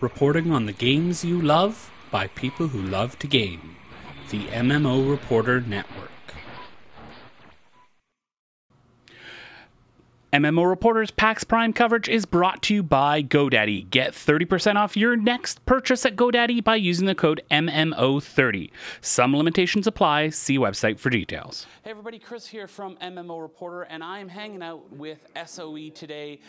reporting on the games you love by people who love to game. The MMO Reporter Network. MMO Reporter's PAX Prime coverage is brought to you by GoDaddy. Get 30% off your next purchase at GoDaddy by using the code MMO30. Some limitations apply. See website for details. Hey everybody, Chris here from MMO Reporter, and I am hanging out with SOE today,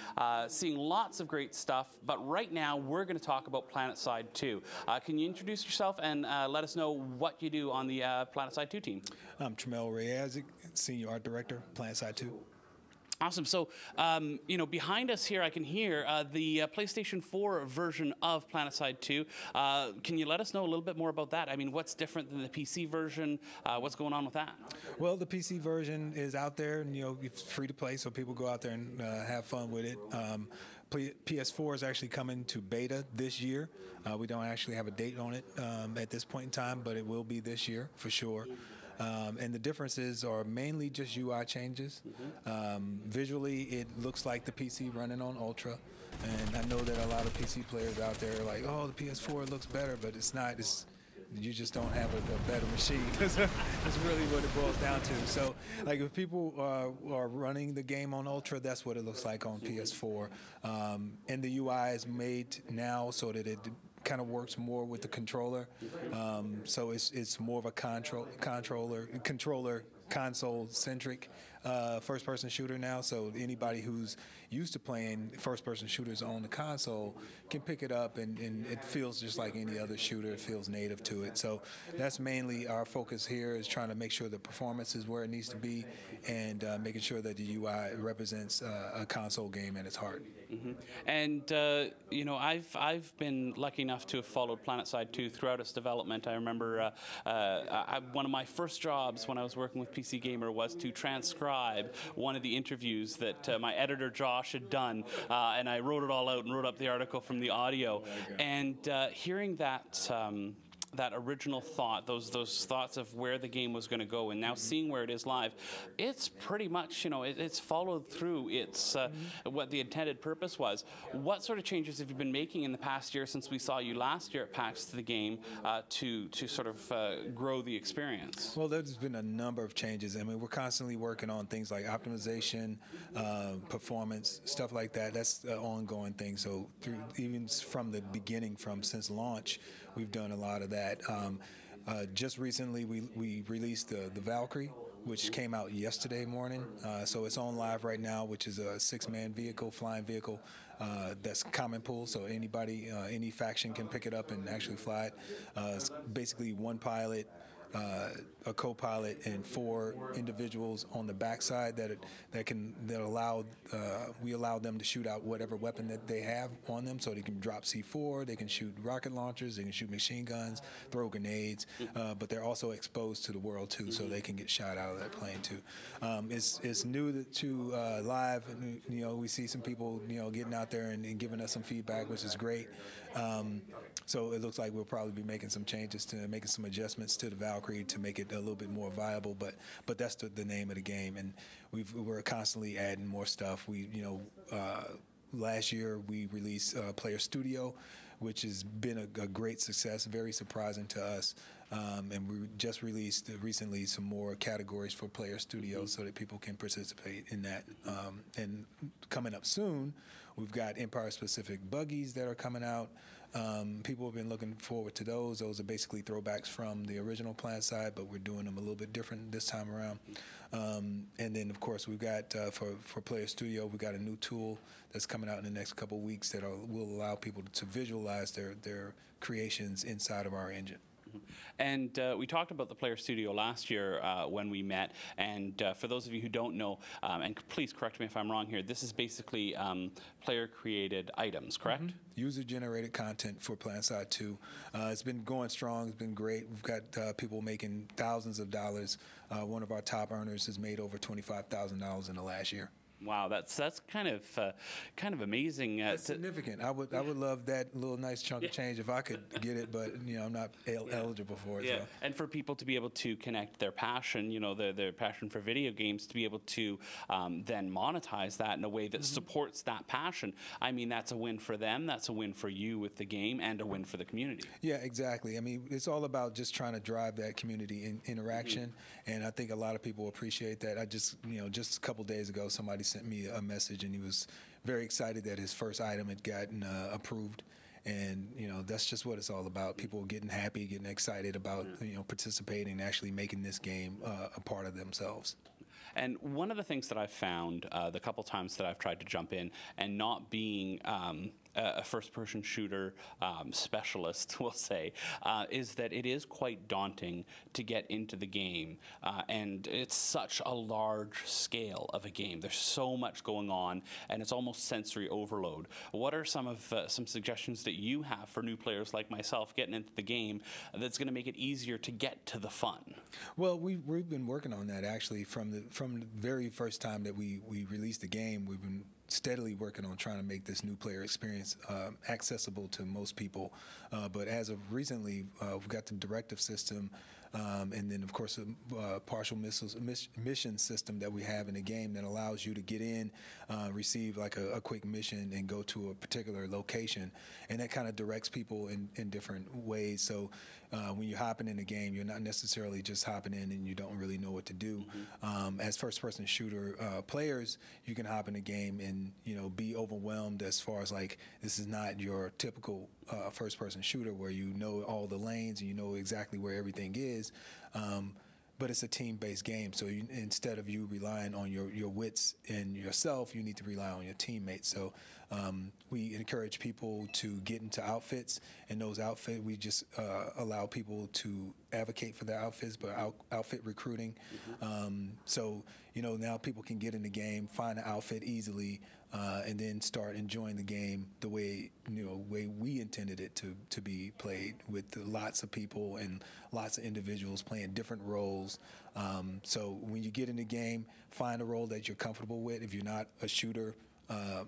seeing lots of great stuff, but right now we're going to talk about Planetside 2. Can you introduce yourself and let us know what you do on the Planetside 2 team? I'm Tramell Ray Isaac, Senior Art Director, Planetside 2. Awesome. So, you know, behind us here, I can hear the PlayStation 4 version of Planetside 2. Can you let us know a little bit more about that? I mean, what's different than the PC version? What's going on with that? Well, the PC version is out there, and, you know, it's free to play, so people go out there and have fun with it. PS4 is actually coming to beta this year. We don't actually have a date on it at this point in time, but it will be this year for sure. And the differences are mainly just UI changes. Visually, it looks like the PC running on Ultra. And I know that a lot of PC players out there are like, oh, the PS4 looks better, but it's not. You just don't have a better machine. That's really what it boils down to. So, like, if people are running the game on Ultra, that's what it looks like on PS4. And the UI is made now so that it kind of works more with the controller, so it's more of a controller console centric first person shooter now. So anybody who's used to playing first person shooters on the console can pick it up, and it feels just like any other shooter. It feels native to it. So that's mainly our focus here, is trying to make sure the performance is where it needs to be, and making sure that the UI represents a console game at its heart. And you know, I've been lucky enough to have followed Planetside 2 throughout its development. I remember one of my first jobs when I was working with PC Gamer was to transcribe one of the interviews that my editor Josh had done, and I wrote it all out and wrote up the article from the audio. And hearing that that original thought, those thoughts of where the game was going to go, and now seeing where it is live, it's pretty much, you know, it's followed through. It's what the intended purpose was. What sort of changes have you been making in the past year since we saw you last year at PAX to the game to sort of grow the experience? Well, there's been a number of changes. I mean, we're constantly working on things like optimization, performance, stuff like that. That's an ongoing thing. So even from the beginning, since launch, we've done a lot of that. Just recently, we released the Valkyrie, which came out yesterday morning. So it's on live right now, which is a 6-man vehicle, flying vehicle that's common pool. So anybody, any faction can pick it up and actually fly it. It's basically one pilot, a co-pilot, and 4 individuals on the backside we allow them to shoot out whatever weapon that they have on them. So they can drop C4, they can shoot rocket launchers, they can shoot machine guns, throw grenades, but they're also exposed to the world too, so they can get shot out of that plane too. It's new to live. You know, we see some people, you know, getting out there and giving us some feedback, which is great. So it looks like we'll probably be making some changes making some adjustments to the Valkyrie to make it a little bit more viable. But that's the name of the game, and we're constantly adding more stuff. Last year we released Player Studio, which has been a great success, very surprising to us. And we just released recently some more categories for Player Studio so that people can participate in that. And coming up soon, we've got Empire-specific buggies that are coming out. People have been looking forward to those. Those are basically throwbacks from the original Planetside, but we're doing them a little bit different this time around. And then, of course, we've got, for Player Studio, we've got a new tool that's coming out in the next couple of weeks that will allow people to visualize their creations inside of our engine. And we talked about the Player Studio last year when we met, and for those of you who don't know, and please correct me if I'm wrong here, this is basically player-created items, correct? User-generated content for Planetside 2. It's been going strong. It's been great. We've got people making thousands of dollars. One of our top earners has made over $25,000 in the last year. Wow, that's kind of amazing. That's significant. I would love that little nice chunk of change if I could get it, but I'm not eligible for it. Yeah, so. and for people to be able to connect their passion, their passion for video games, to be able to then monetize that in a way that supports that passion. I mean, that's a win for them. That's a win for you with the game, and a win for the community. Yeah, exactly. I mean, it's all about just trying to drive that community interaction, and I think a lot of people appreciate that. I just a couple days ago, somebody sent me a message, and he was very excited that his first item had gotten approved. And that's just what it's all about. People getting happy, getting excited about participating and actually making this game a part of themselves. And one of the things that I've found the couple times that I've tried to jump in, and not being a first-person shooter specialist, we'll say, is that it is quite daunting to get into the game, and it's such a large scale of a game. There's so much going on, and it's almost sensory overload. What are some suggestions that you have for new players like myself getting into the game that's going to make it easier to get to the fun? Well, we've been working on that actually from the very first time that we released the game. We've been steadily working on trying to make this new player experience accessible to most people. But as of recently, we've got the directive system, and then, of course, a partial mission system that we have in the game that allows you to get in, receive like a quick mission, and go to a particular location. And that kind of directs people in different ways. So when you're hopping in the game, you're not necessarily just hopping in and you don't really know what to do. As first-person shooter players, you can hop in the game and be overwhelmed as far as like, this is not your typical first-person shooter where you know all the lanes and you know exactly where everything is. But it's a team-based game, so instead of you relying on your wits and yourself, you need to rely on your teammates. So we encourage people to get into outfits, and those outfits, we just allow people to advocate for their outfits, but outfit recruiting. So now people can get in the game, find an outfit easily, and then start enjoying the game the way way we intended it to be played, with lots of people and lots of individuals playing different roles. So when you get in the game, find a role that you're comfortable with. If you're not a shooter, a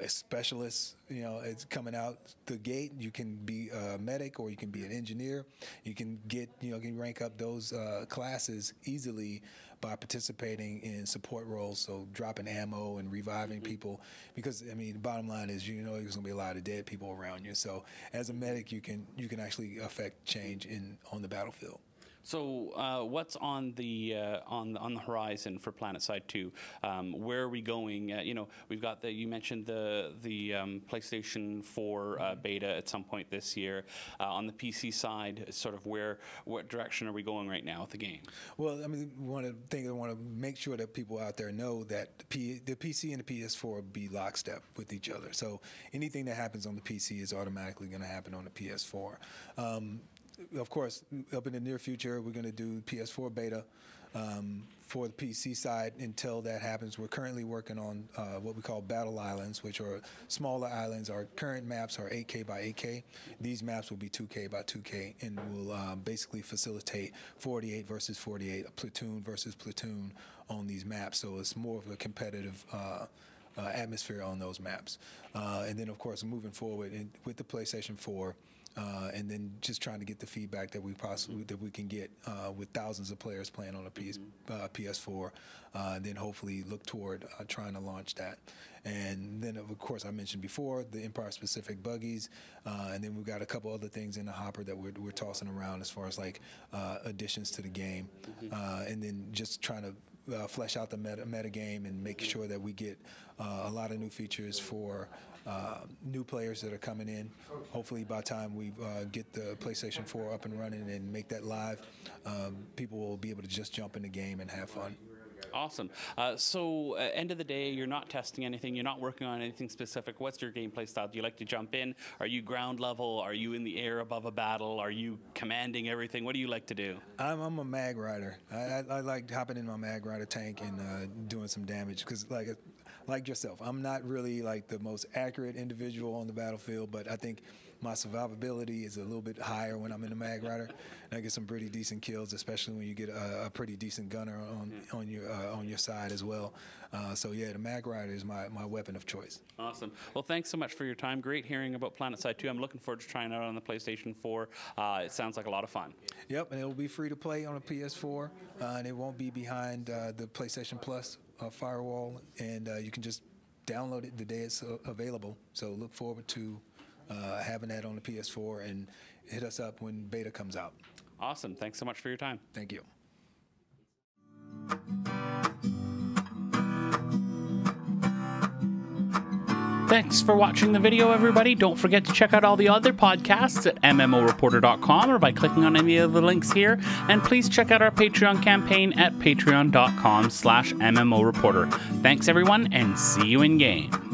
specialist, it's coming out the gate, you can be a medic or you can be an engineer. You can get, can rank up those classes easily by participating in support roles, so dropping ammo and reviving people. Because I mean, the bottom line is, there's going to be a lot of dead people around you. So as a medic, you can actually affect change on the battlefield. So what's on the horizon for Planetside 2? Where are we going? We've got you mentioned the PlayStation 4 beta at some point this year. On the PC side, sort of what direction are we going right now with the game? Well, I mean, one of the things I want to make sure that people out there know that the PC and the PS4 be lockstep with each other. So anything that happens on the PC is automatically going to happen on the PS4. Of course, up in the near future, we're going to do PS4 beta for the PC side. Until that happens, we're currently working on what we call battle islands, which are smaller islands. Our current maps are 8K by 8K. These maps will be 2K by 2K, and will basically facilitate 48 versus 48, a platoon versus platoon on these maps. So it's more of a competitive atmosphere on those maps. And then, of course, moving forward with the PlayStation 4, and then just trying to get the feedback that we can get with thousands of players playing on a PS4, and then hopefully look toward trying to launch that. And then, of course, I mentioned before the Empire-specific buggies, and then we've got a couple other things in the hopper that we're tossing around as far as like additions to the game, and then just trying to flesh out the meta game and make sure that we get a lot of new features for new players that are coming in. Hopefully by the time we get the PlayStation 4 up and running and make that live, people will be able to just jump in the game and have fun. Awesome. So end of the day, you're not testing anything, you're not working on anything specific. What's your gameplay style? Do you like to jump in? Are you ground level? Are you in the air above a battle? Are you commanding everything? What do you like to do? I'm a mag rider. I like hopping in my mag rider tank and doing some damage, because like yourself, I'm not really like the most accurate individual on the battlefield, but I think my survivability is a little bit higher when I'm in the Mag Rider, and I get some pretty decent kills, especially when you get a pretty decent gunner on your side as well. So yeah, the Mag Rider is my weapon of choice. Awesome. Well, thanks so much for your time. Great hearing about Planetside 2. I'm looking forward to trying it out on the PlayStation 4. It sounds like a lot of fun. Yep, and it will be free to play on a PS4, and it won't be behind the PlayStation Plus firewall, and you can just download it the day it's available. So look forward to having that on the PS4, and hit us up when beta comes out. Awesome. Thanks so much for your time. Thank you. Thanks for watching the video, everybody. Don't forget to check out all the other podcasts at MMOreporter.com or by clicking on any of the links here. And please check out our Patreon campaign at patreon.com/MMOreporter. Thanks, everyone, and see you in game.